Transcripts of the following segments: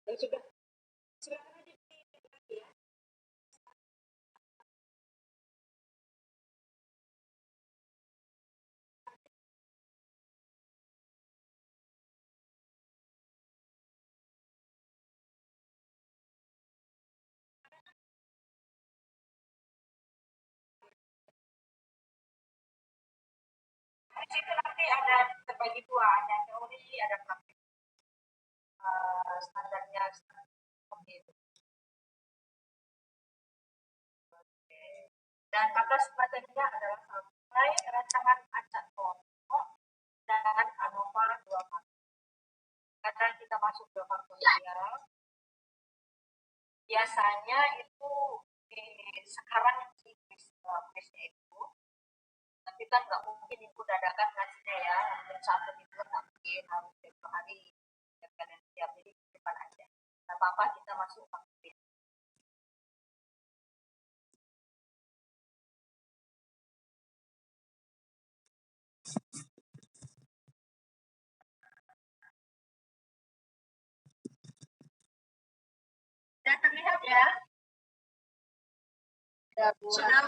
yang sudah silakan aja lagi ya. Di situ nanti ada terbagi dua, ada teori, ada praktik. Standarnya seperti itu. Dan batas materinya adalah sampai rancangan acak kelompok dan ANOVA 2 faktor. Karena kita masuk ke faktorial, biasanya itu sekarang di kuisnya itu, tapi kan nggak mungkin ibu dadakan ngasihnya ya, dan satu minggu nggak mungkin, harus setiap hari, dan setiap jadi depan aja. Nggak apa-apa, kita masuk faktorial. Sudah terlihat ya? Sudah.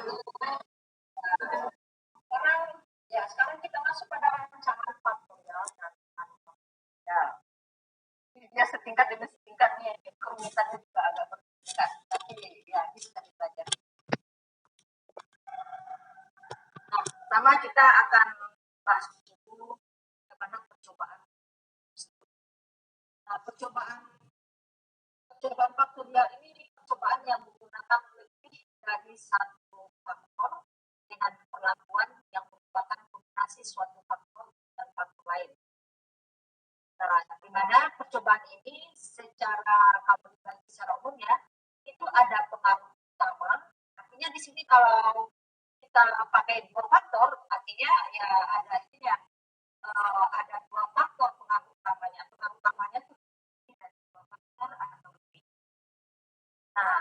Sekarang kita masuk pada rancangan faktorial dan ya. Dia setingkat demi setingkat nih, kerumitannya juga agak bertingkat, tapi ya bisa dipelajari. Nah, pertama kita akan bahas dulu bagaimana percobaan. Nah, percobaan faktorial ini percobaan yang menggunakan lebih dari satu faktor dengan perlakuan yang merupakan kombinasi suatu faktor dan faktor lain. Nah, di mana percobaan ini secara kalau dibagi secara umum ya, itu ada pengaruh utama. Artinya di sini kalau kita pakai dua faktor, artinya ya ada ininya, ada dua faktor pengaruh utamanya. Pengaruh utamanya itu dari dua faktor atau lebih. Nah,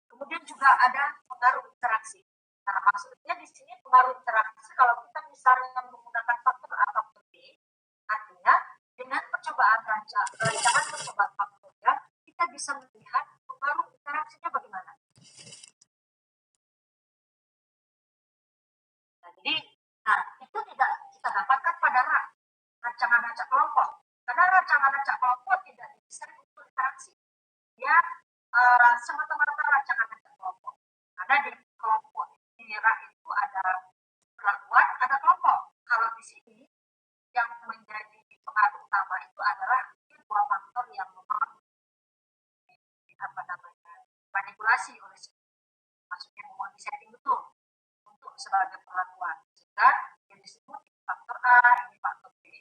kemudian juga ada pengaruh interaksi. Nah, maksudnya di sini pengaruh interaksi kalau kita misalnya menggunakan faktor A faktor B, artinya dengan percobaan rancangan percobaan faktorial kita bisa melihat pengaruh interaksinya bagaimana. Nah, jadi itu tidak kita dapatkan pada rancangan acak kelompok, karena rancangan acak kelompok tidak bisa untuk interaksi. Dia semata-mata rancangan acak kelompok, karena di kelompok itu ada perlakuan, ada kelompok. Kalau di sini yang menjadi pengaruh utama itu adalah dua faktor yang memang manipulasi oleh maksudnya mau disetting betul untuk sebagai perlakuan, sehingga yang disebut faktor A, ini faktor B.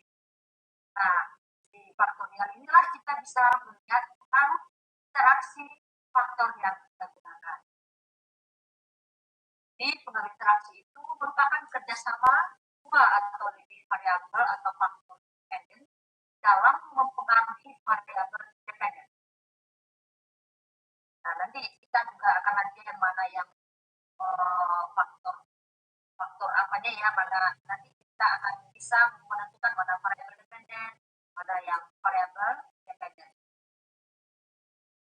Nah, di faktorial inilah kita bisa melihat pengaruh interaksi faktor yang kita gunakan. Di pengaruh interaksi itu merupakan kerjasama dua atau lebih variabel atau faktor dependen dalam mempengaruhi variabel dependen. Nah, nanti kita juga akan lihat mana yang faktor apanya ya, mana nanti kita akan bisa menentukan mana variabel dependen, mana yang variabel dependen.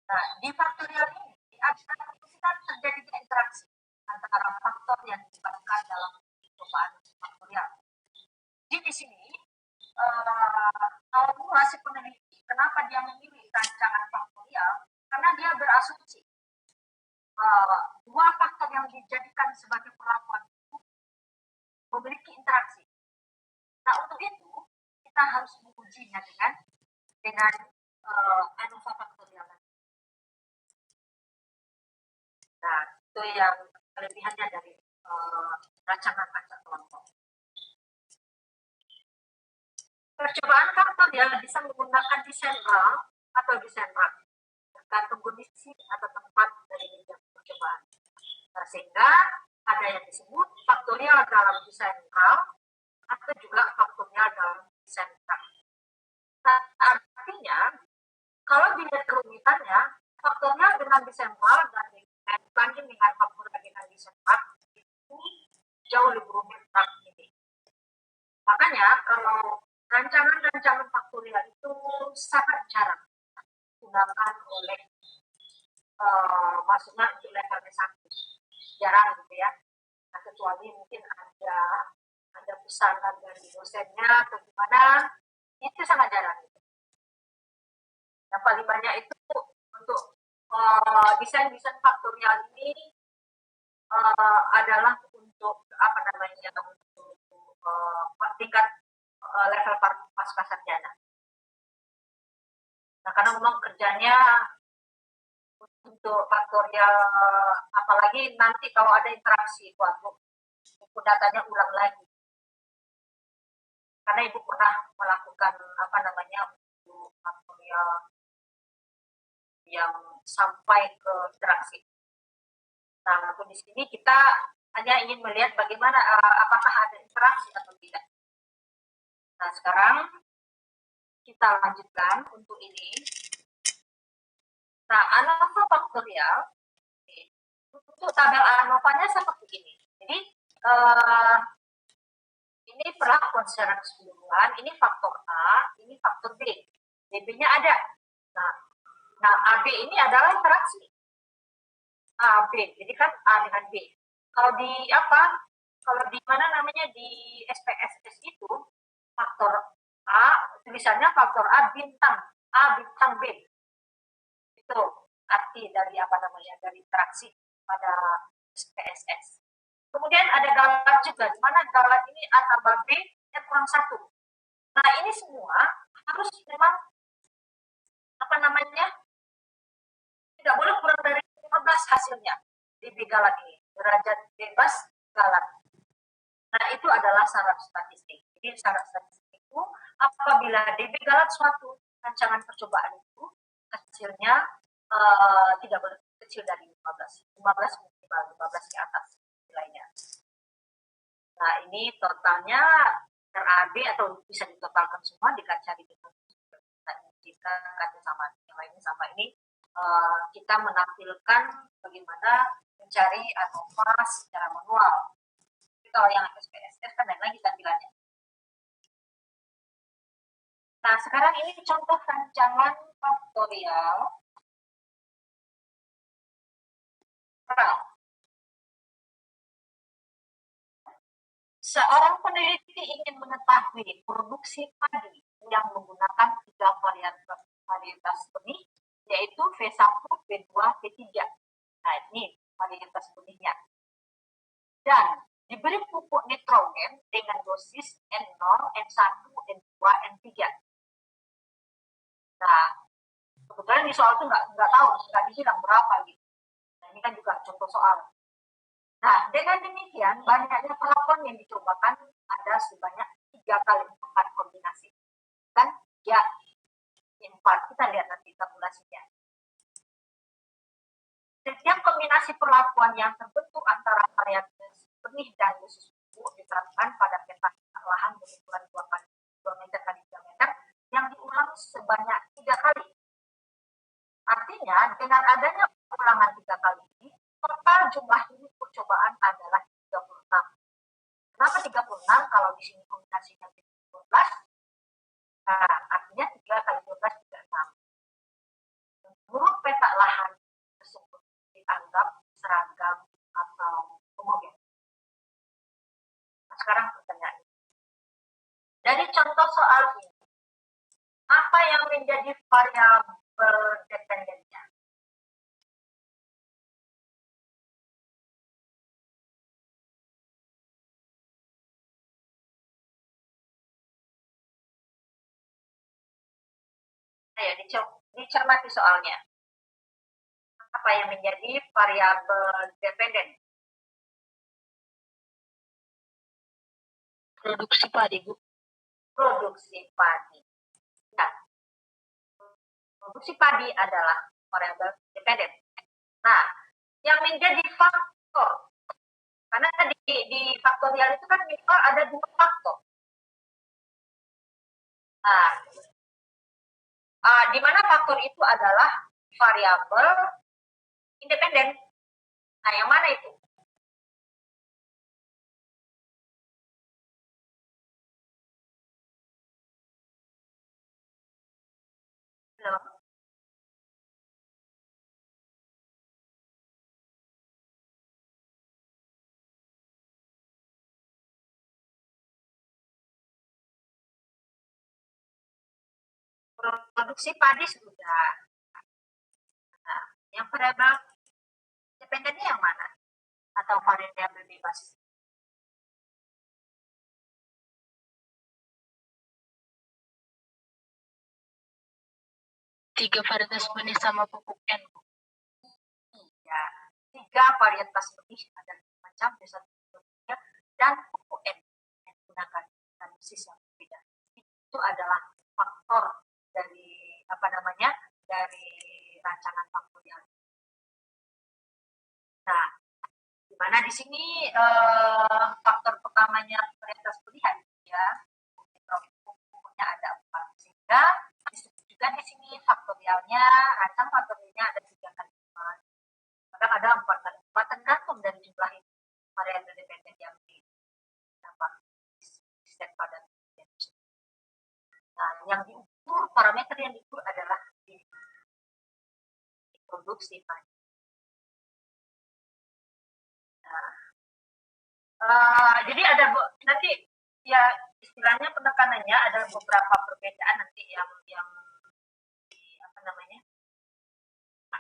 Nah, di faktorial ini kita terjadi interaksi antara faktor yang dilibatkan dalam percobaan faktorial. Jadi di sini kalau si peneliti kenapa dia memilih rancangan faktorial, karena dia berasumsi dua faktor yang dijadikan sebagai perlakuan itu memiliki interaksi. Nah, untuk itu kita harus mengujinya dengan ANOVA faktorial. Nah, itu yang kelebihannya dari rancangan acak kelompok. Percobaan faktorial bisa menggunakan disentral atau disentral, tergantung kondisi atau tempat dari meja percobaan. Nah, sehingga ada yang disebut faktorial dalam disentral atau juga faktorial dalam disentral. Nah, artinya kalau dilihat kerumitannya, faktorial dengan disentral dan dibanding dengan faktorial dengan disentral itu jauh lebih rumit ini. Makanya kalau rancangan faktorial itu sangat jarang digunakan oleh maksudnya untuk level S1 jarang gitu ya. Nah, kecuali mungkin ada pesanan dari dosennya atau gimana, itu sangat jarang. Yang paling banyak itu untuk desain faktorial ini adalah untuk apa namanya untuk tingkat level pasca sarjana. Nah, karena memang kerjanya untuk faktorial, apalagi nanti kalau ada interaksi, waduh, itu datanya ulang lagi. Karena ibu pernah melakukan apa namanya untuk faktorial yang sampai ke interaksi. Nah, di sini kita hanya ingin melihat bagaimana apakah ada interaksi atau tidak. Nah, sekarang kita lanjutkan untuk ini. Nah, ANOVA faktorial, untuk tabel ANOVA-nya seperti ini. Jadi, ini perlakuan secara keseluruhan, ini faktor A, ini faktor B. DB-nya ada. Nah, AB ini adalah interaksi. A, B. Jadi kan A dengan B. Kalau di mana namanya di SPSS itu, faktor A, tulisannya faktor A bintang B. Itu arti dari apa namanya, dari interaksi pada SPSS. Kemudian ada galat juga, di mana galat ini A tambah B kurang 1. Nah, ini semua harus memang apa namanya, tidak boleh kurang dari 15 hasilnya di galat ini, derajat bebas galat. Nah, itu adalah syarat statistik. Jadi syarat statistik itu apabila DB galat suatu rancangan percobaan itu hasilnya tidak boleh kecil dari 15 minimal 15 ke atas nilainya. Nah, ini totalnya RAB atau bisa ditotalkan semua dicari dengan jika kata sama yang lainnya sama ini kita menampilkan bagaimana mencari ANOVA secara manual. Jadi kalau yang SPSS kan lain lagi tampilannya. Nah, sekarang ini contoh rancangan faktorial. Seorang peneliti ingin mengetahui produksi padi yang menggunakan 3 varietas benih, yaitu V1, V2, V3. Nah, ini varietas benihnya. Dan diberi pupuk nitrogen dengan dosis N0, N1, N2, N3. Nah, kebetulan di soal itu nggak tahu, nggak dibilang berapa gitu. Nah, ini kan juga contoh soal. Nah, dengan demikian, banyaknya perlakuan yang dicobakan ada sebanyak 3 kali 4 kombinasi. Kan? Ya, 4. Kita lihat nanti tabulasinya. Setiap kombinasi perlakuan yang terbentuk antara varietas benih dan dosis pupuk diterapkan pada peta lahan berukuran 2 meter kali 3 meter yang diulang sebanyak 3 kali. Artinya, dengan adanya ulangan 3 kali ini, total jumlah unit percobaan adalah 36. Kenapa 36? Kalau di sini kombinasinya 12, nah artinya 3 kali 12 36. Menurut peta lahan tersebut dianggap seragam atau homogen. Nah, sekarang pertanyaan. Dari contoh soal ini, apa yang menjadi variabel dependennya? Ayo dicermati soalnya. Apa yang menjadi variabel dependen? Produksi padi, Bu. Produksi padi. Nah, produksi padi adalah variabel dependen. Nah, yang menjadi faktor, karena di faktorial itu kan minimal ada 2 faktor. Nah, di mana faktor itu adalah variabel independen. Nah, yang mana itu? Belum. Produksi padi sudah. Nah, yang variabel dependennya yang mana? Atau variabel bebas? Tiga varietas benih sama pupuk N. Ya, 3 varietas benih ada 5 macam, dan pupuk N yang digunakan dan dosis yang berbeda. Itu adalah faktor dari dari rancangan faktorial. Nah, di mana di sini faktor pertamanya varietas pilihan ya, pupuknya ada 4, sehingga disebut juga di sini faktorialnya, rancang faktorialnya ada 3 kali 5. Kadang ada 4 kali 4, tergantung dari jumlah variabel dependen yang set pada. Nah, yang diukur, parameter yang diukur adalah produksi padi. Jadi ada nanti ya istilahnya penekanannya ada beberapa perbedaan nanti yang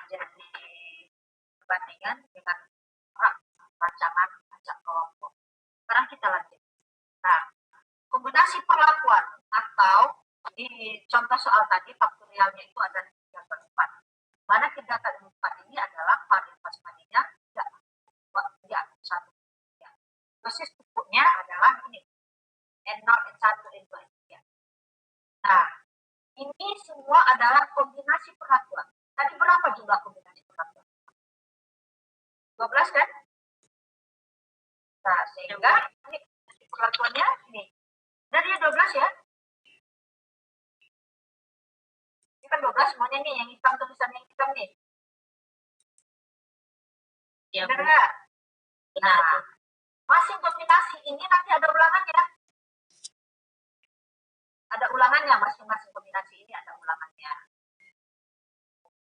jadi perbandingan dengan rancangan kelompok. Sekarang kita lanjut. Nah, kombinasi perlakuan atau di contoh soal tadi faktorialnya itu ada 3/4. Mana 3/4 ini adalah varietas padinya tidak satu. Dosis pupuknya adalah ini N0, N1, N2, N3. Nah, ini semua adalah kombinasi perlakuan. Tadi berapa jumlah kombinasi perlakuan? 12 kan? Nah, sehingga ini perlakuannya ini. Dari 12 ya. Ini kan 12 semuanya nih, yang hitam tulisannya yang hitam nih. Ya, benar nggak? Nah, masing kombinasi ini nanti ada ulangannya. Ada ulangannya, masing-masing kombinasi ini ada ulangannya.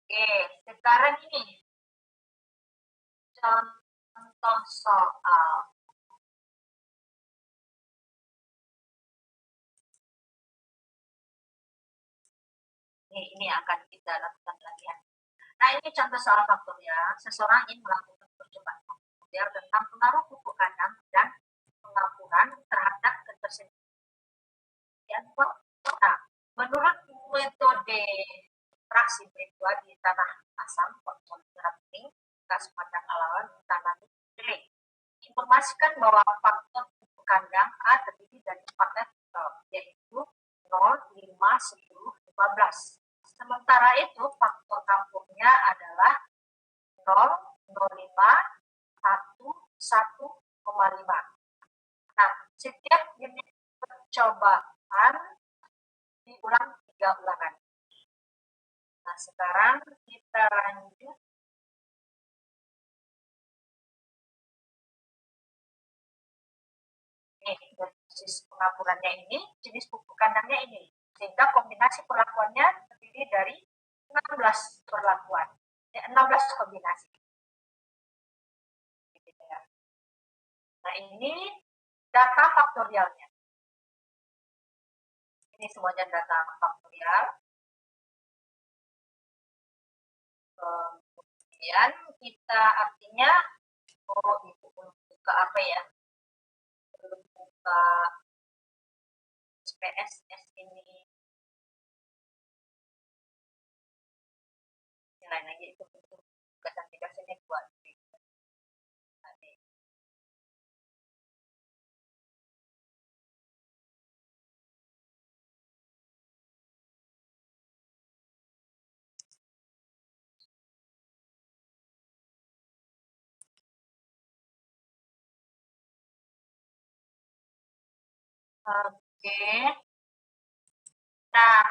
Oke, sekarang ini contoh soal. Ini akan kita lakukan latihan. Nah, ini contoh soal faktorial. Seseorang ingin melakukan percobaan faktorial tentang pengaruh pupuk kandang dan pengapuran terhadap ketersediaan. Nah, menurut metode fraksi B2 di tanah asam, portfolio bening, gas padang alawan, tanah milik, informasikan bahwa faktor pupuk kandang A terdiri dari 4 level, yaitu 0, 5, 10, 15. Sementara itu faktor kampungnya adalah 0, 0,5, 1, 1,5. Nah, setiap unit percobaan diulang 3 ulangan. Nah, sekarang kita lanjut. Dosis pengapurannya ini, jenis pupuk kandangnya ini. Sehingga kombinasi perlakuannya terdiri dari 16 perlakuan. 16 kombinasi. Nah, ini data faktorialnya. Ini semuanya data faktorial. Kemudian kita artinya, itu buka apa ya? Belum buka SPSS ini. Nilai lagi itu bukan aplikasinya buat Oke. Nah,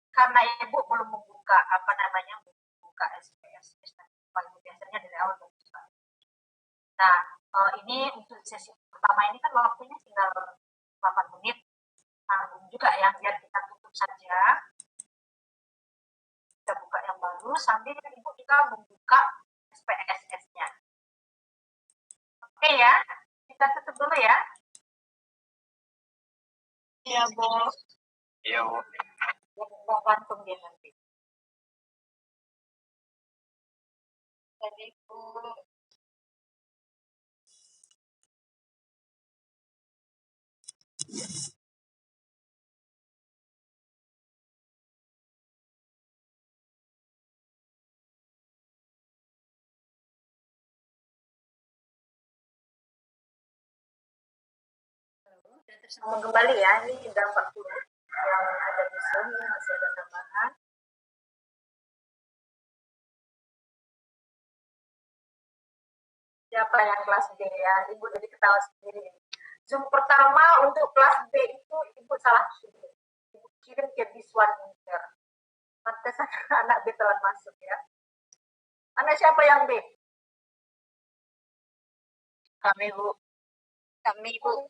karena Ibu belum membuka membuka SPS biasanya dari awal membuka. Nah, ini untuk sesi pertama ini kan waktunya tinggal 8 menit. Tanggung juga ya, biar kita tutup saja. Kita buka yang baru sambil Ibu juga membuka SPSS-nya. Oke ya, kita tutup dulu ya. Iya, Bu. Iya, Bu. mau kantung dia nanti. Jadi Bu, sambung kembali ya, ini udah 40 yang ada di Zoom, masih ada tambahan. Siapa yang kelas B ya? Ibu jadi ketawa sendiri. Zoom pertama untuk kelas B itu Ibu salah kirim. Ibu kirim ke Biswan Inter. Pantesan anak B telah masuk ya. Anak siapa yang B? Kami, Bu. Kami, Bu.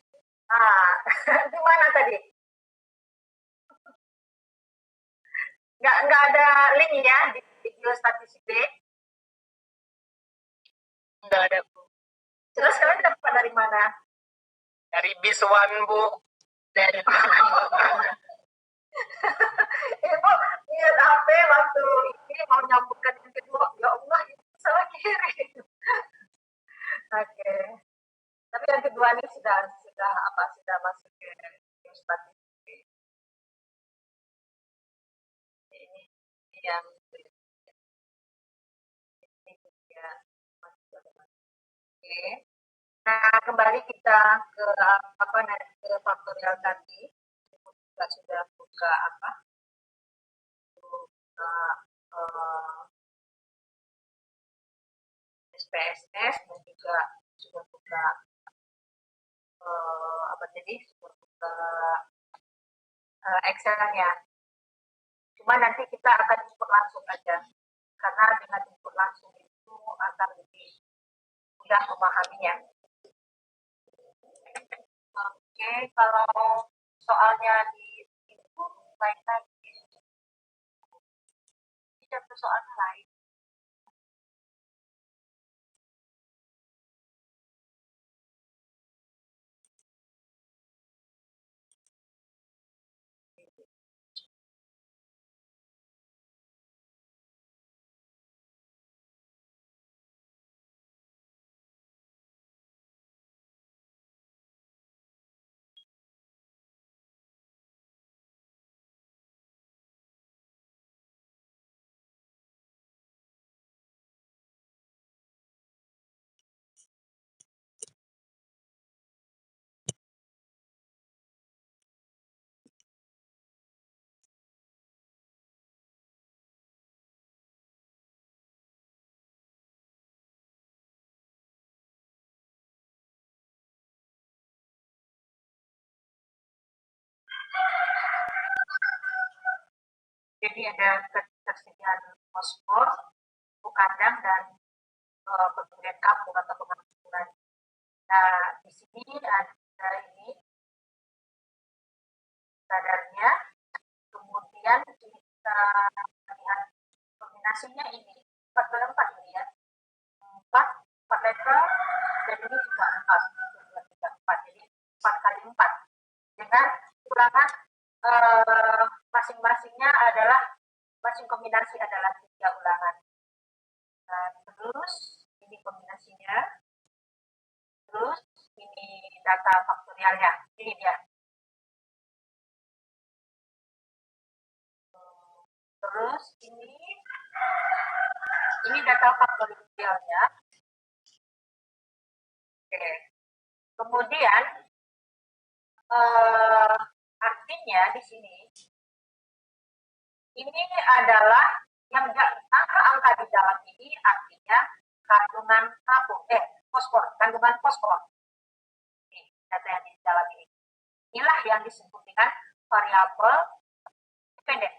Ah, di mana tadi? Nggak ada link ya di video statistik B? Nggak ada, Bu. Terus kalian dapat dari mana? Dari Biswan, Bu. Dari Biswan. Ibu lihat HP waktu ini mau nyambungkan yang kedua. Ya Allah, itu salah kirim. Oke. Tapi yang kedua ini sudah masuk ke statistik. Ini yang ya. Oke. Nah, kembali kita ke ke faktorial tadi. Kita sudah buka SPSS dan juga sudah buka sudah buka Excel-nya. Cuma nanti kita akan input langsung aja, karena dengan input langsung itu akan lebih mudah memahaminya. Oke, kalau soalnya di itu lain lagi. Ini ada soal lain. Jadi ada ketersediaan fosfor, pupuk kandang, dan pemberian kapur atau pengaturan. Nah, di sini ada ini kadarnya, kemudian kita lihat kombinasinya ini 4 ini ya, 4 letter, dan ini juga 4, 4, jadi 4 kali 4 dengan ulangan masing-masingnya adalah masing kombinasi adalah 3 ulangan. Nah, terus ini kombinasinya, terus ini data faktorialnya, ini dia. Terus ini data faktorialnya. Oke. Kemudian artinya di sini ini adalah yang angka di dalam ini artinya kandungan fosfor, kandungan fosfor. Ini data yang di dalam ini. Inilah yang disebut dengan variabel dependen.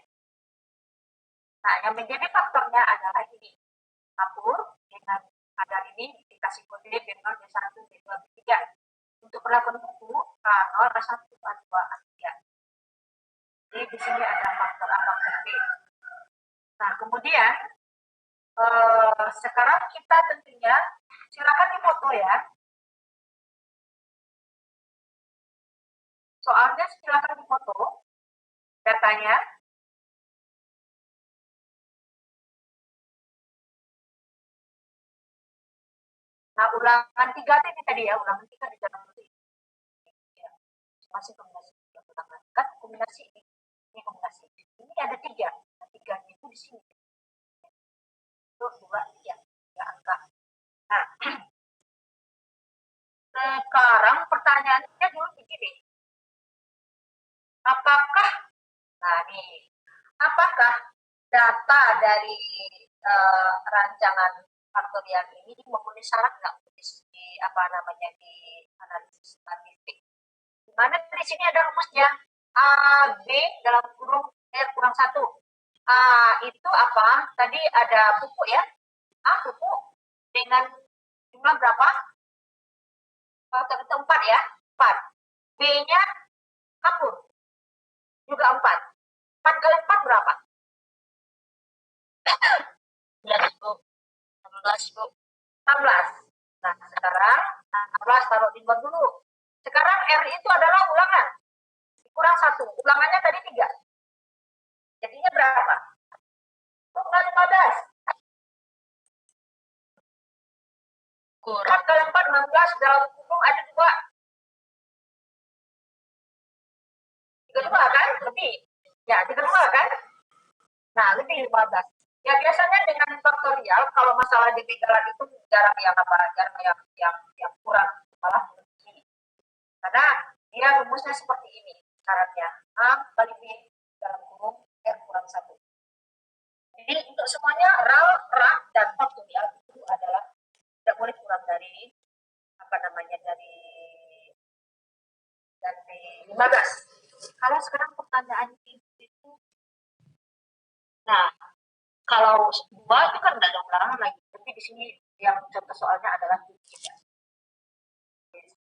Nah, yang menjadi faktornya adalah ini. Kapur dengan kadar ini dikasih kode B0, B1, B2, B3. Untuk perlakuan buku K0, R1, A2, A3. Jadi di sini ada faktor A, faktor B. Nah, kemudian sekarang kita tentunya silakan difoto ya. Soalnya silakan difoto datanya. Nah, ulangan 3 ini tadi ya, ulangan 3 di dalam itu. Ya, masih kombinasi ulangan. Kan kombinasi ini kombinasi. Ini ada 3. Nah, 3 itu di sini. Itu 2, 3. 3 angka. Nah, sekarang pertanyaannya dulu begini. Apakah data dari rancangan faktorial ini memenuhi syarat nggak di analisis statistik? Dimana di sini ada rumusnya A B dalam kurung R kurang 1. A itu apa? Tadi ada pupuk ya. A pupuk dengan jumlah berapa? Itu 4 ya. 4. B-nya kapur. Juga 4. 4 kali 4 berapa? 16, Bu. 16, Bu. 16. Nah, sekarang 16 taruh di luar dulu. Sekarang R itu adalah ulangan. Kurang 1. Ulangannya tadi 3. Jadinya berapa? Kurang 15. Kurang. 4 kali 4, 16. Dalam kurung ada 2. 32 kan? Lebih. Ya, 32 kan? Nah, lebih 15. Ya, biasanya dengan faktorial, kalau masalah di bigalan itu jarang yang kurang, malah lebih. Karena dia rumusnya seperti ini. Syaratnya A kali B dalam kurung R kurang 1. Jadi untuk semuanya RAL, RAK, dan faktorial itu adalah tidak boleh kurang dari dari 15. Kalau sekarang pertanyaan itu, nah kalau 2 itu kan tidak ada ulangan lagi, tapi di sini yang contoh soalnya adalah 3.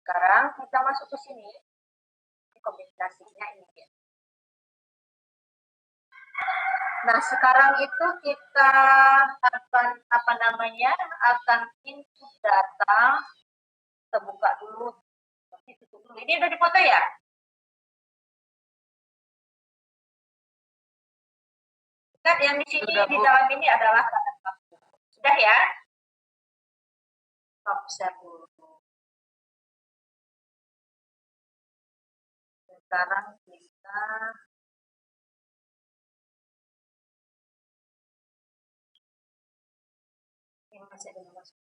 Sekarang kita masuk ke sini, kombinasinya ini ya. Nah, sekarang itu kita akan akan input data. Kita buka dulu. Ini udah dipoto ya? Kan yang di sini di dalam ini adalah sudah ya? Stop dulu. Sekarang kita ini masih ada masuk.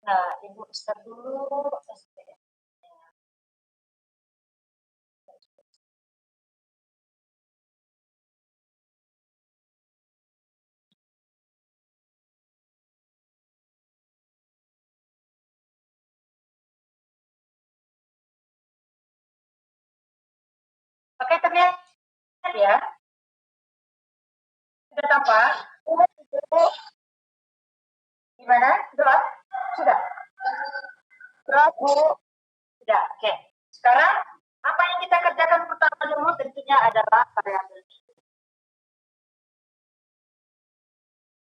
Nah, Ibu start dulu SPM. Oke, terlihat ya? Sudah tampak? Gimana? Sudah? Sudah, Bu. Sudah, oke. Sekarang, apa yang kita kerjakan pertama dulu tentunya adalah variabel.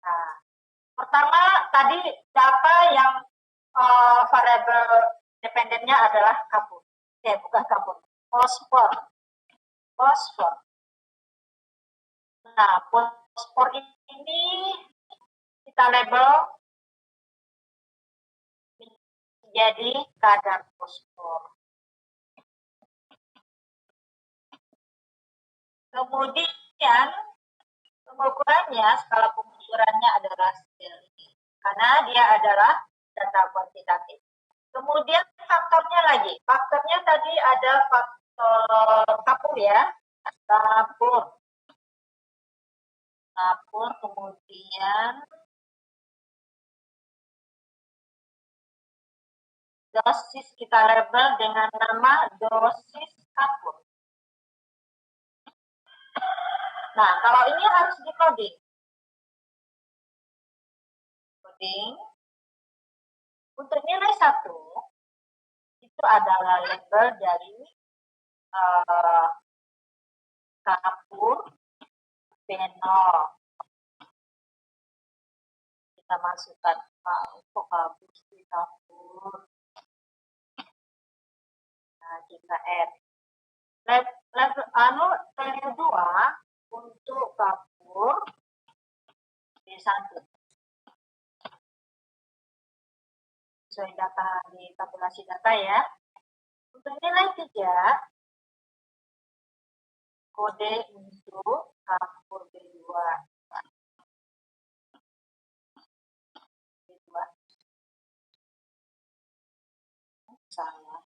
Nah, pertama tadi data yang variabel dependennya adalah kapur. Bukan kapur. Fosfor. Nah, fosfor ini kita label menjadi kadar fosfor. Kemudian pengukurannya, skala pengukurannya adalah karena dia adalah data kuantitatif. Kemudian faktornya lagi. Faktornya tadi ada faktor kapur ya. Kapur, kemudian dosis kita label dengan nama dosis kapur. Nah, kalau ini harus di coding. Untuk nilai 1 itu adalah label dari kapur B0. Kita masukkan kok habis di kapur. Nah, kita add value 2 untuk kapur D1. Sesuai data di tabulasi data ya. Untuk nilai 3, kode untuk kapur B2. Salah.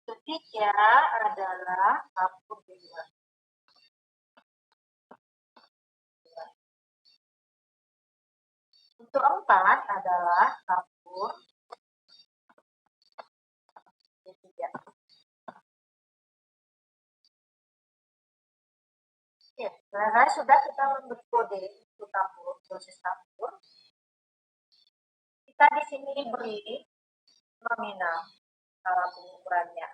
Ketiga adalah kapur B2. Untuk 4 adalah kapur B3. Oke, selesai sudah kita memberi kode untuk kapur, proses kapur. Kita di sini beri nominal cara pengukurannya.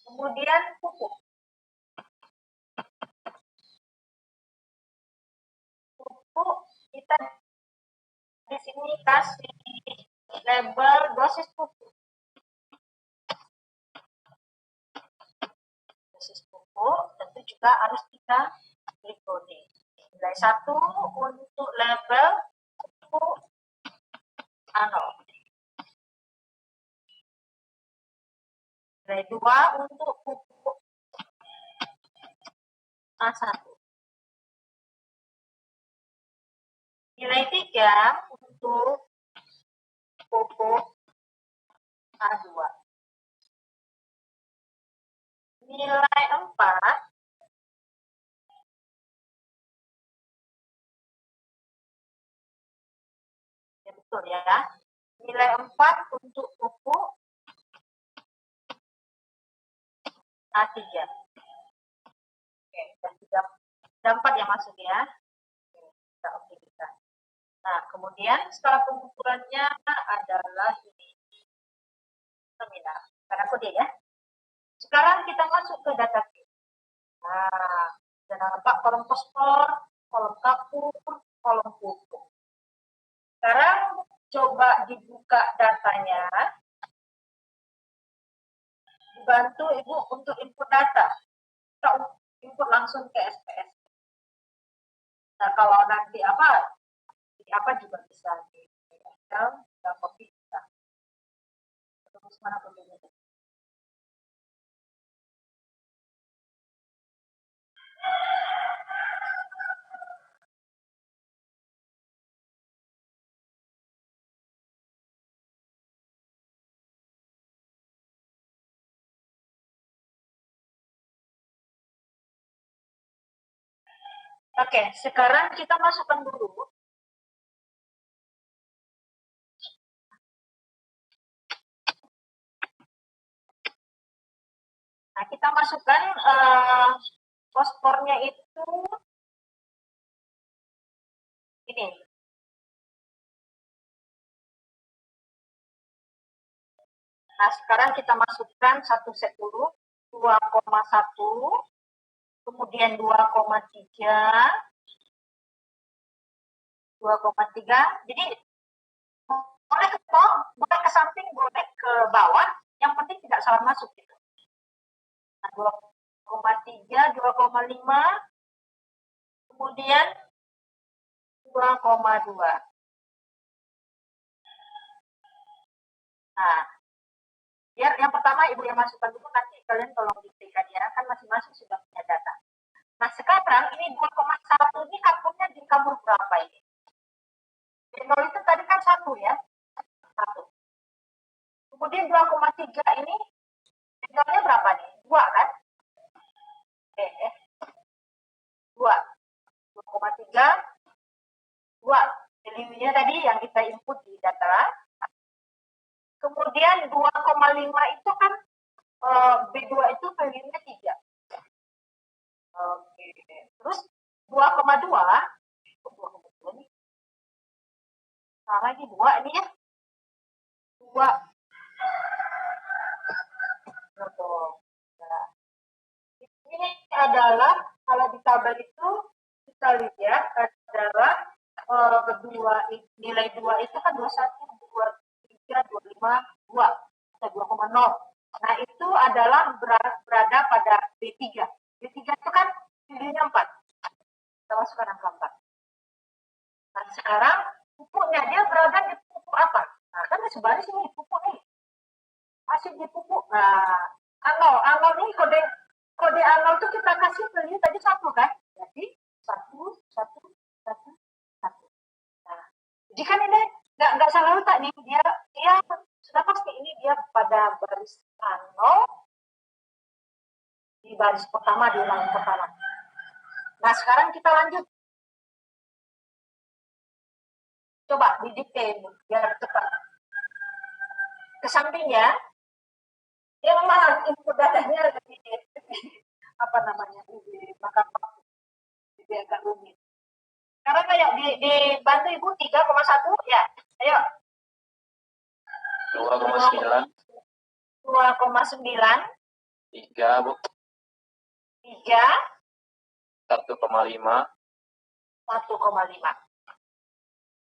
Kemudian pupuk. Pupuk kita di sini kasih label dosis pupuk. Dosis pupuk tentu juga harus kita beri kode. Nilai 1 untuk label pupuk anol. Nilai 2 untuk pupuk A1. Nilai 3 untuk pupuk A2. Nilai 4 ya betul ya. Nilai 4 untuk pupuk A3. Oke, dan sudah 4 yang masuk ya. Kita optimalkan. Nah, kemudian skala pengukurannya adalah ini. Nominal. Karena kode ya. Sekarang kita masuk ke data sheet. Nah, dan nampak kolom fosfor, kolom kapur, kolom pupuk. Sekarang coba dibuka datanya. Dibantu Ibu untuk input data. Kita input langsung ke SPS. Nah, kalau nanti apa juga bisa di Excel, kita copy bisa. Terus mana kodenya? Oke, sekarang kita masukkan dulu. Nah, kita masukkan fosfornya itu ini. Nah, sekarang kita masukkan 1 set dulu, 2,1, kemudian 2,3, 2,3. Jadi boleh ke boleh ke samping, boleh ke bawah, yang penting tidak salah masuk gitu. Nah, 2,3, 2,5, kemudian 2,2. Nah, biar yang pertama Ibu yang masukkan dulu, nanti kalian tolong diklik ya, kan masing-masing sudah punya data. Nah, sekarang ini 2,1 ini kapurnya di kapur berapa ini? B0 itu tadi kan 1 ya. 1. Kemudian 2,3 ini B0-nya berapa nih? 2 kan? 2. 2,3, 2. Value-nya tadi yang kita input di data. Kemudian 2,5 itu kan B2 itu value-nya 3. Oke. Terus 2,2 nah lagi 2 ini ya. 2. Nah, ini adalah kalau di tabel itu kita lihat adalah kedua nilai 2 itu kan 21, 23, 25, 2. atau 2,0. Nah, itu adalah berada pada B3. B3 itu kan nilainya 4. Kita masukkan angka 4. Nah, sekarang pupuknya dia berada di pupuk apa? Nah, kan sebaris ini pupuk nih. Masih di pupuk. Nah, anol ini kode anol itu kita kasih value tadi 1 kan? Jadi 1, 1, 1, 1. Nah, jika ini nggak salah letak nih, dia sudah pasti ini dia pada baris anol di baris pertama, di ulangan pertama. Nah, sekarang kita lanjut. Coba didikte biar cepat. Ke sampingnya, ya memang input datanya lebih apa namanya, lebih makan waktu, lebih agak rumit. Sekarang kayak dibantu Ibu 3,1 ya, ayo. 2,9. 2,9. 3, Bu. 3. 1,5. 1,5.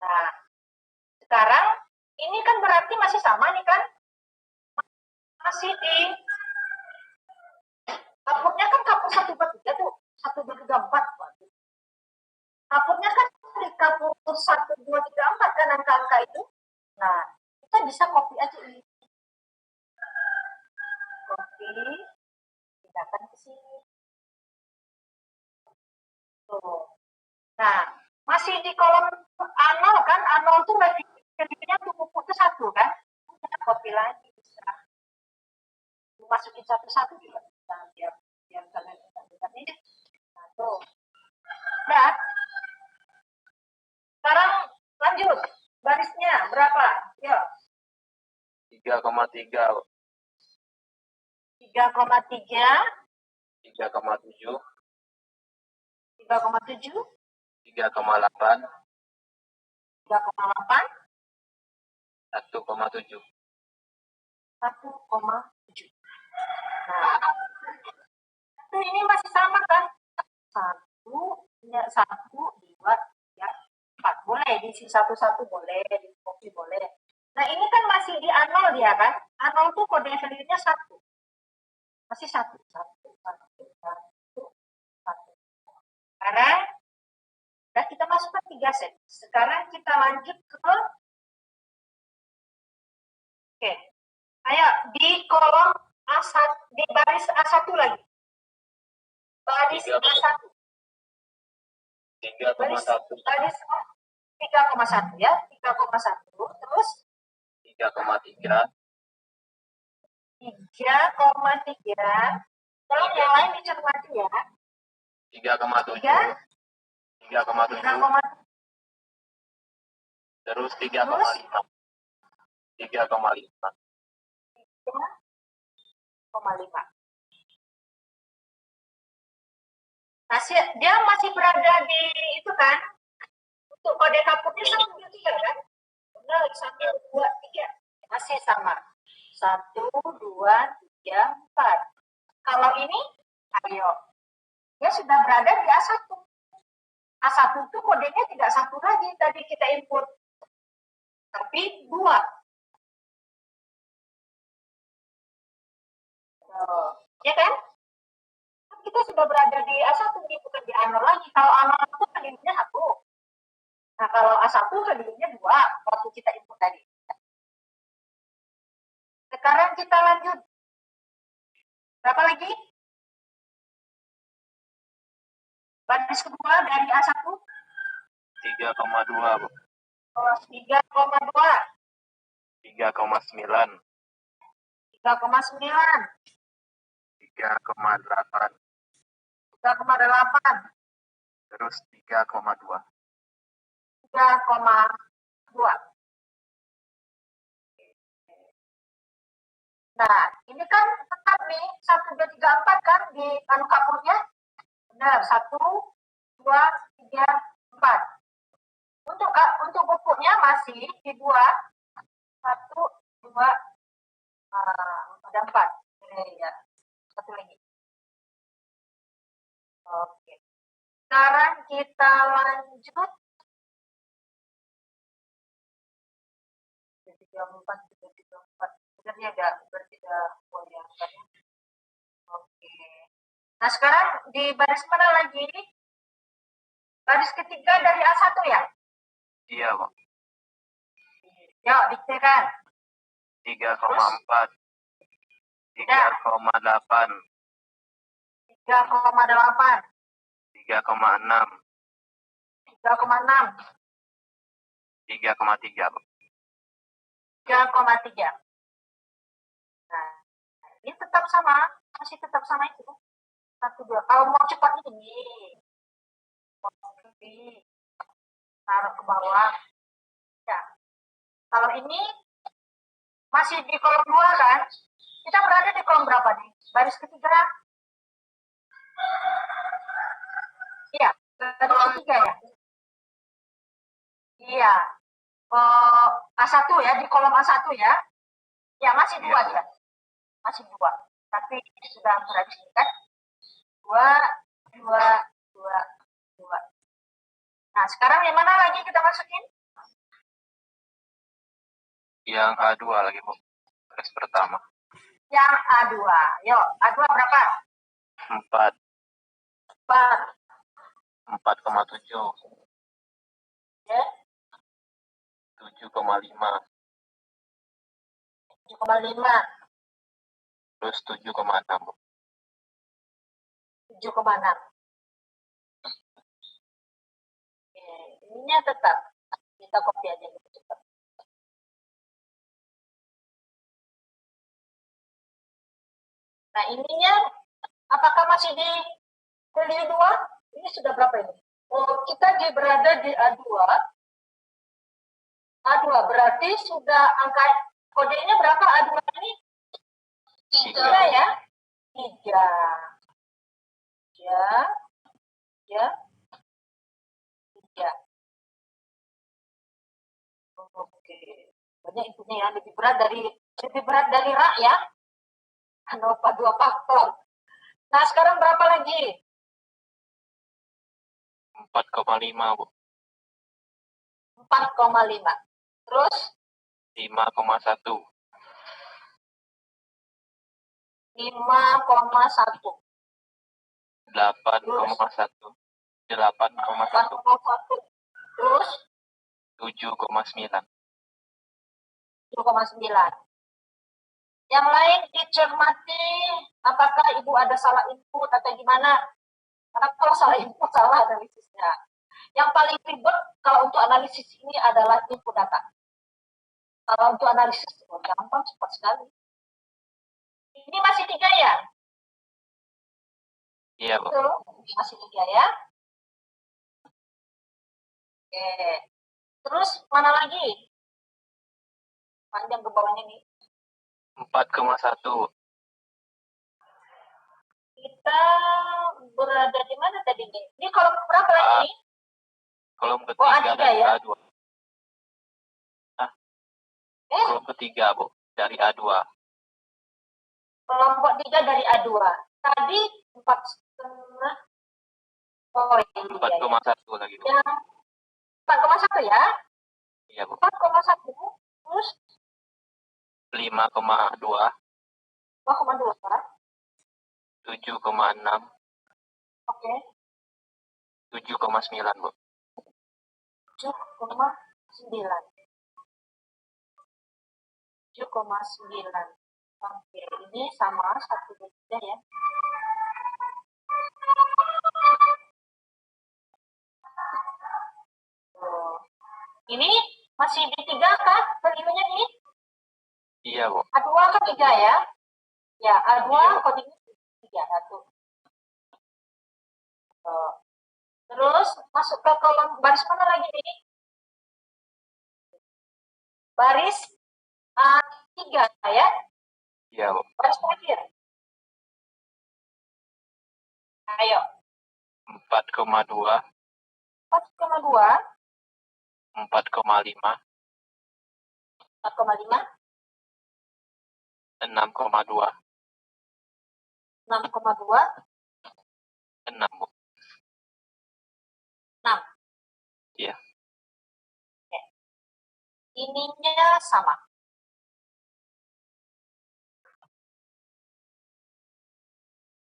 Nah, sekarang ini kan berarti masih sama nih kan? Masih di kapurnya kan kapur 1/3 tuh, 1/4. Kapurnya kan di kapur 1, 2, 3, 4 kan angka-angka itu. Nah, kita bisa copy aja ini. Copy, pindahkan ke sini. Tuh. Nah, masih di kolom anol kan? Anol tuh value-nya tuh pupuk itu 1 kan? Kita copy lagi bisa. Masukin satu-satu juga bisa biar kalian lihat ini. Nah, tuh. Nah, sekarang lanjut. Barisnya berapa? Yuk. 3,3. 3,3. 3,7. 3,7. 3,8. 3,8. 1,7. 1,7. Nah, itu ini masih sama kan? 1, 2, 3, 4. Boleh diisi satu-satu, boleh di copy, boleh. Nah, ini kan masih di anol dia kan? Anol tuh kode value-nya 1. Masih 1. 1, 1, 1, 1. Sekarang dan kita masukkan 3 set. Sekarang kita lanjut ke oke. Ayo di kolom A1, di baris A1 lagi. Baris A1. 3,1. Baris 3,1 ya. 3,1. Terus 3,3. 3,3. Kalau yang lain dicermati ya. 3,7. 3,7. 3,7. Terus 3,5. 3,5. 3,5. Nah, dia masih berada di itu kan? Untuk kode kapurnya sama juga kan? Benar, 1, 2, 3. Masih sama. 1, 2, 3, 4. Kalau ini, ayo. Dia sudah berada di A1. A1 itu kodenya tidak 1 lagi. Tadi kita input. Tapi 2. Ya kan? Kita sudah berada di A1, ini bukan di anol lagi. Kalau anol itu value-nya 1. Nah, kalau A1 value-nya 2 waktu kita input tadi. Sekarang kita lanjut. Berapa lagi? Baris kedua dari A1. 3,2, Bu. 3,2. 3,9. 3,9. 3,8. 3,8. Terus 3,2. 3,2. Nah, ini kan tetap nih 1, 2, 3, 4 kan di anu kapurnya. Benar, 1, 2, 3, 4. Untuk pupuknya masih di 2. 1, 2, ada 4. Ya, satu lagi. Oke. Sekarang kita lanjut. 3, 4, 3, 4. Jadi ada berarti ada ya. Oke. Nah sekarang di baris mana lagi? Baris ketiga dari A1 ya? Iya, Bu. Yuk diktekan. 3,4. 3,8. 3,8. 3,6. 3,6. 3,3, Bu. 3,3. Nah, ini tetap sama, masih tetap sama itu. 1, 2. Kalau mau cepat ini, taruh ke bawah. Ya. Kalau ini masih di kolom 2 kan? Kita berada di kolom berapa nih? Baris ketiga. Iya, baris ketiga ya. Iya. A1 ya, di kolom A1 ya. Ya, masih 2 dia. Masih 2. Tapi sudah berarti kan? 2, 2, 2, 2. Nah, sekarang yang mana lagi kita masukin? Yang A2 lagi, Bu. Baris pertama. Yang A2. Yuk, A2 berapa? 4. 4. 4,7. Ya. 7,5. 7,5. Terus 7,6, Bu. 7,6. Ininya tetap. Kita copy aja dulu cepat. Nah, ininya apakah masih di value 2? Ini sudah berapa ini? Oh, kita berada di A2. A2 berarti sudah angka kodenya berapa A2 ini? 3 ya? 3. Ya. Ya. 3. Oke. Banyak intinya ya, lebih berat dari rak ya. ANOVA 2 faktor. Nah, sekarang berapa lagi? 4,5, Bu. 4,5. Terus 5,1. 5,1. 8,1. 8,1. 4,1. Terus 7,9. 7,9. Yang lain dicermati apakah Ibu ada salah input atau gimana? Karena kalau salah input salah analisisnya. Yang paling ribet kalau untuk analisis ini adalah input data. Kalau untuk analisis gampang, cepat sekali. Ini masih 3 ya? Iya, Bu. Betul, masih 3 ya. Oke. Terus mana lagi? Panjang ke bawahnya nih. 4,1. Kita berada di mana tadi nih? Ini kolom berapa lagi? Kolom ketiga A3 dari ya? A2. Kolom ketiga, Bu, dari A2. Kelompok 3 dari A2. Tadi 4,5. Oh iya. 4,1 lagi, Bu. Ya, 4,1 ya? Iya, Bu. 4,1. Terus 5,2. 2,2. 7,6. Oke. 7,9, Bu. 7,9. 7,9. Oke, ini sama 1,3 ya. Ini masih di 3 kah? Value-nya nih? Iya, Bu. A2 ke 3 ya? Ya, A2 Iya. kodenya 3. 1. Terus masuk ke kolom baris mana lagi nih? Baris A3 ya? Iya, Bu. Baris terakhir. Ayo. 4,2. 4,2. 4,5. 4,5. 6,2. 6,2. 6, Bu. 6. Iya. Oke. Ininya sama.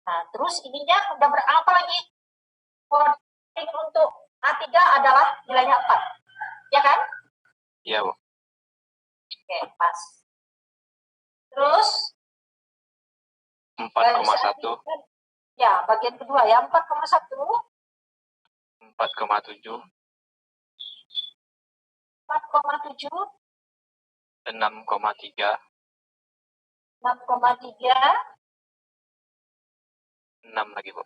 Nah, terus ininya udah berapa lagi? Coding untuk A3 adalah nilainya 4. Ya kan? Iya, Bu. Oke, pas. Terus 4,1, ya, bagian kedua ya, 4,1, 4,7, 4,7, 6,3, 6,3, 6 lagi, Bu.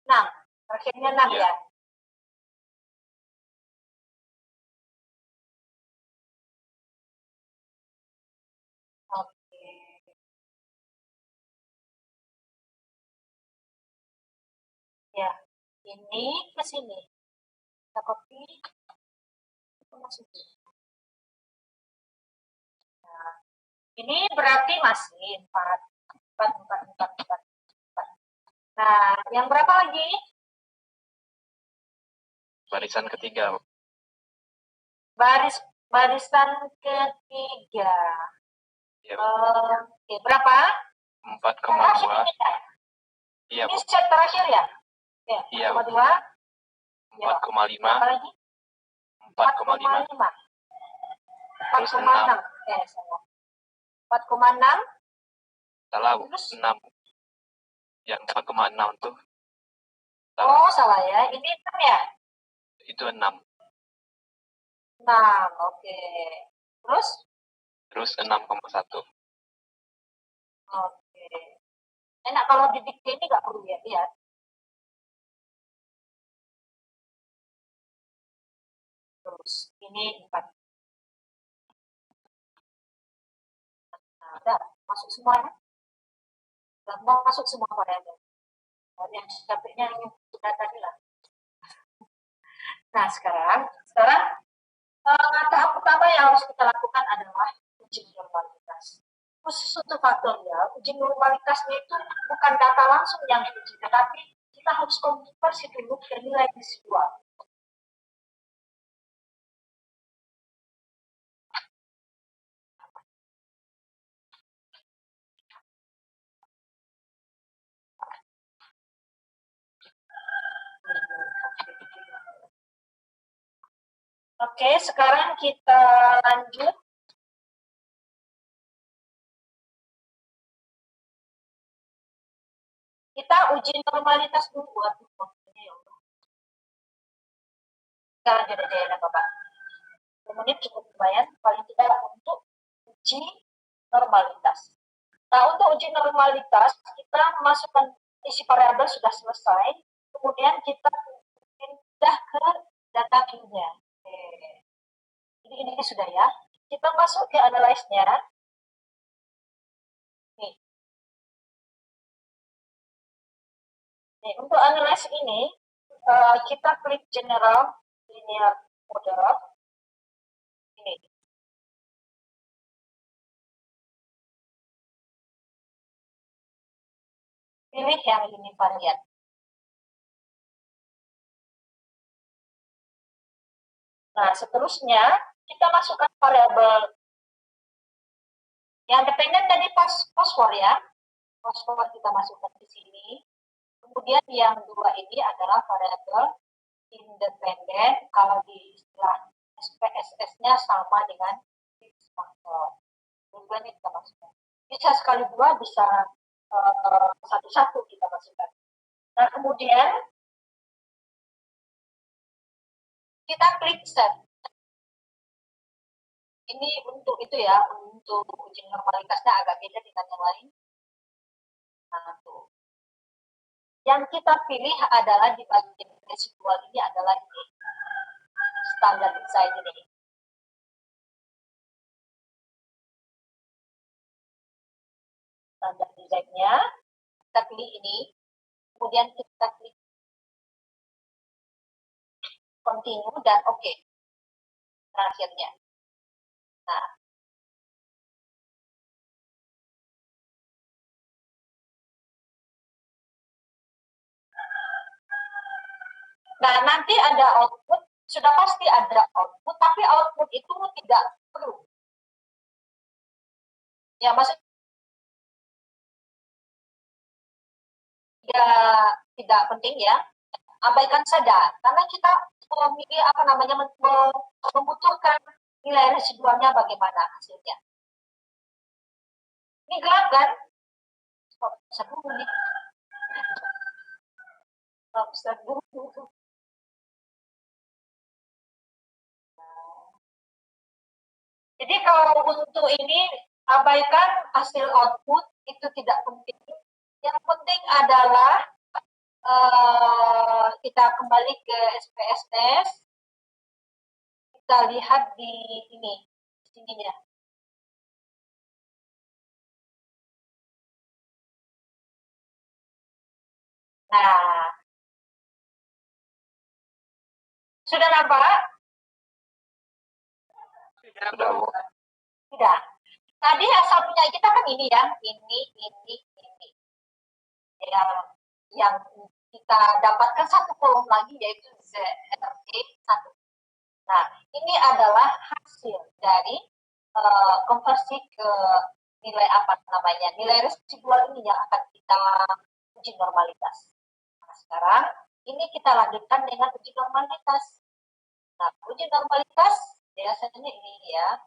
6. Akhirnya 6 Iya. ya. Oke. Ya, ini ke sini. Kita copy. Kita masukin. Nah, ini berarti masih 4. 4, 4, 4, 4, 4. Nah, yang berapa lagi? Barisan ketiga, Bu. Barisan ketiga. Iya, Bu. Oke, berapa? 4,2. Iya, Ini Bu. set terakhir ya? Ya, Iya, 4,2. 4,5, Berapa lagi? 4,5, 4,5. terus 4,6. 4,6. salah, Bu. Terus? 6. Yang 4,6 tuh. Oh, salah ya. Ini 6 ya? Itu 6. 6, oke. Terus? Terus 6,1. Oke. Enak kalau di dikte ini nggak perlu ya, lihat. Terus, ini 4. Nah, udah, masuk semuanya. Udah masuk semua variabel. Yang capeknya yang sudah tadi lah. Nah, sekarang tahap pertama yang harus kita lakukan adalah uji normalitas. Khusus untuk faktorial, uji normalitasnya itu bukan data langsung yang diuji, tetapi kita harus konversi dulu ke nilai residual. Oke, sekarang kita lanjut. Kita uji normalitas dulu buat waktunya ya Allah. Sekarang jadi Bapak. 2 menit cukup lumayan, paling tidak untuk uji normalitas. Nah, untuk uji normalitas, kita masukkan isi variabel sudah selesai, kemudian kita pindah ke data view-nya. Jadi ini sudah ya. Kita masuk ke analyze-nya. Nih. Nih, untuk analyze ini, kita klik general linear model. Ini. Pilih yang ini varian. Nah, seterusnya kita masukkan variabel yang dependen dari fosfor ya. Fosfor kita masukkan di sini. Kemudian yang dua ini adalah variabel independen. Kalau di istilah SPSS-nya sama dengan fixed faktor. Kemudian kita masukkan. Bisa sekali dua, bisa satu-satu kita masukkan. Nah, kemudian kita klik save. Ini untuk itu ya, untuk uji normalitasnya agak beda dengan yang lain. Nah, tuh. Yang kita pilih adalah di bagian residual ini adalah ini. Standar design ini. Standar desainnya, kita pilih ini. Kemudian kita klik continue dan oke. Terakhirnya. Nah, nanti ada output, sudah pasti ada output, tapi output itu tidak perlu. Ya, maksud tidak penting ya, abaikan saja karena kita memilih membutuhkan nilai residualnya bagaimana hasilnya. Ini gelap kan? Sebelum nih. Jadi kalau untuk ini abaikan hasil output itu tidak penting. Yang penting adalah kita kembali ke SPSS. Kita lihat di sini ya. Nah, sudah nampak? Tidak. Tadi asal punya kita kan ini ya, ini. Yang kita dapatkan satu kolom lagi yaitu ZRE1. Nah, ini adalah hasil dari konversi ke nilai nilai residual ini yang akan kita uji normalitas. Nah, sekarang ini kita lanjutkan dengan uji normalitas. Nah, uji normalitas biasanya ini ya,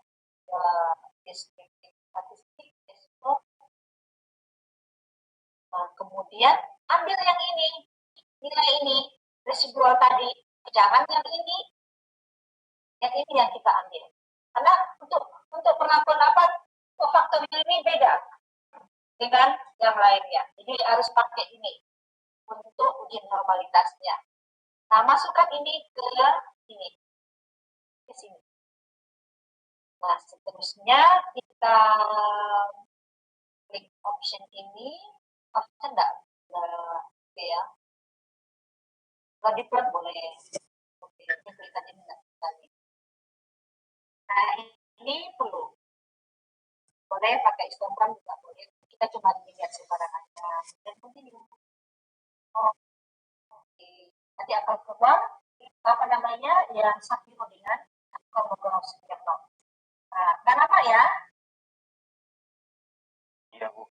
deskriptif statistik, desktop. Nah, kemudian ambil yang ini, nilai ini, residual tadi, jangan yang ini yang kita ambil. Karena untuk perlakuan faktorial ini beda dengan yang lainnya. Jadi harus pakai ini untuk uji normalitasnya. Nah, masukkan ini ke sini. Nah, seterusnya kita klik option ini. Option enggak ya. Kalau di plot boleh. Oke, klikkan ini enggak tadi. Nah, ini perlu. Boleh pakai histogram juga boleh. Kita cuma dilihat sembarangan aja. Dan mungkin oke. Nanti akan keluar yang Sapiro dengan Komodoro Sugierto. Nah, kenapa ya? Iya, Bu.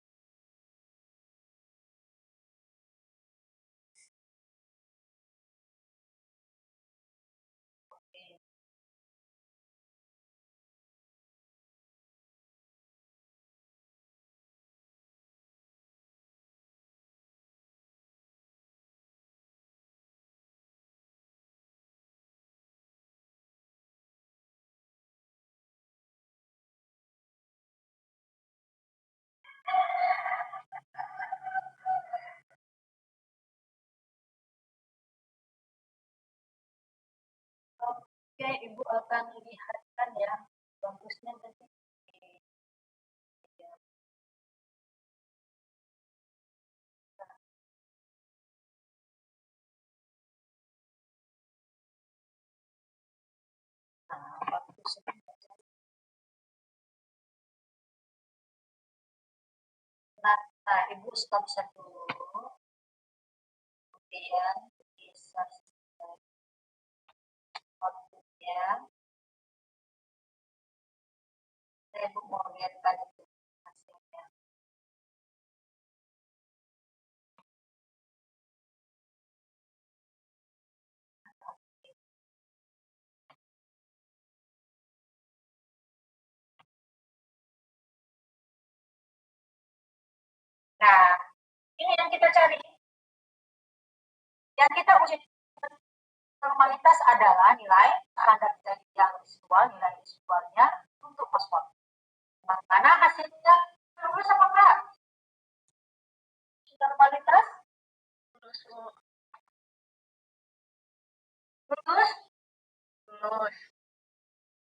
Oke, Ibu akan lihatkan ya, bagusnya nanti. Nah, Ibu stop dulu. Kemudian bisa outputnya. Saya mau lihat tadi hasilnya. Nah, ini yang kita cari. Yang kita uji normalitas adalah nilai standar dari yang residual, nilai residualnya untuk fosfor. Mana hasilnya lulus apa enggak? Normalitas lulus.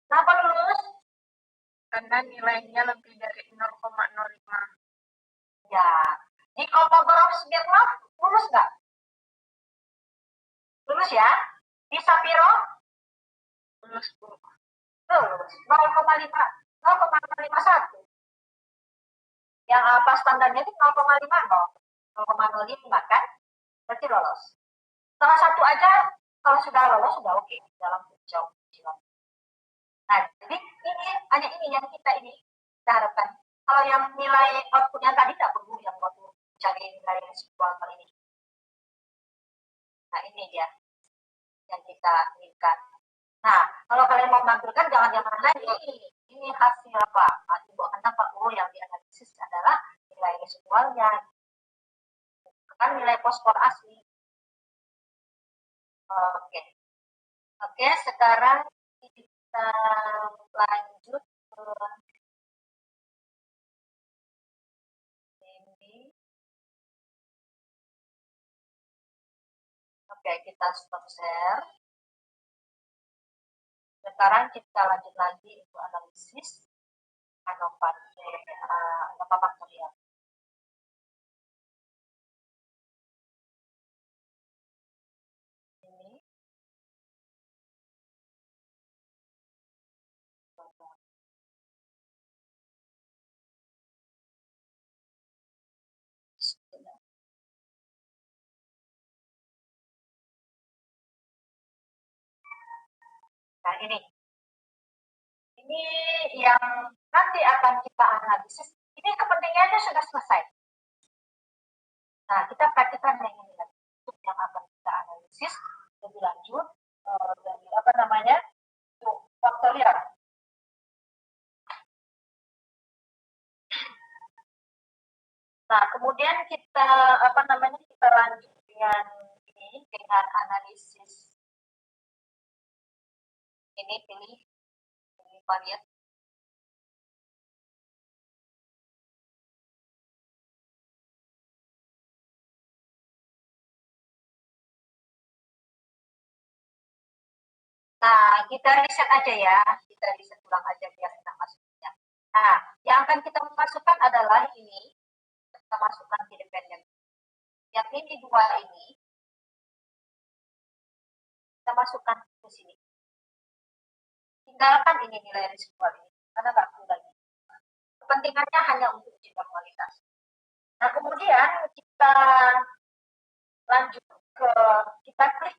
Kenapa lulus? Karena nilainya lebih dari 0,05. Ya, di Komodoro-Smirnov lulus nggak? Lulus ya. Di Sapiro? Lulus, Bu. Lulus. 0,5, 0,51. Yang apa standarnya itu 0,05 kan? Berarti lolos. Salah satu aja kalau sudah lolos sudah oke dalam jauh. Nah, jadi ini hanya ini yang kita harapkan. Kalau yang nilai outputnya tadi tidak perlu yang waktu cari nilai residual kali ini. Nah, ini dia yang kita inginkan. Nah, kalau kalian mau menampilkan jangan lagi. Ini hasil apa? Nah, Ibu akan dapat yang dianalisis adalah nilai residualnya, bukan nilai fosfor asli. Oke, sekarang kita lanjut ke ini. Oke, kita stop share. Sekarang kita lanjut lagi untuk analisis ANOVA faktorial. Ini. Nah, ini yang nanti akan kita analisis. Ini kepentingannya sudah selesai. Nah, kita praktikkan yang ini lagi. Yang akan kita analisis lebih lanjut dari faktorial. Nah, kemudian kita kita lanjut dengan ini, dengan analisis. Ini pilih variat. Nah, kita riset aja ya. Kita riset ulang aja biar kita masuknya. Nah, yang akan kita masukkan adalah ini. Kita masukkan independen. Yang ini dua ini. Kita masukkan ke sini. Tinggalkan ini nilai residual ini. Karena nggak perlu lagi. Kepentingannya hanya untuk uji kualitas. Nah, kemudian kita lanjut ke, kita klik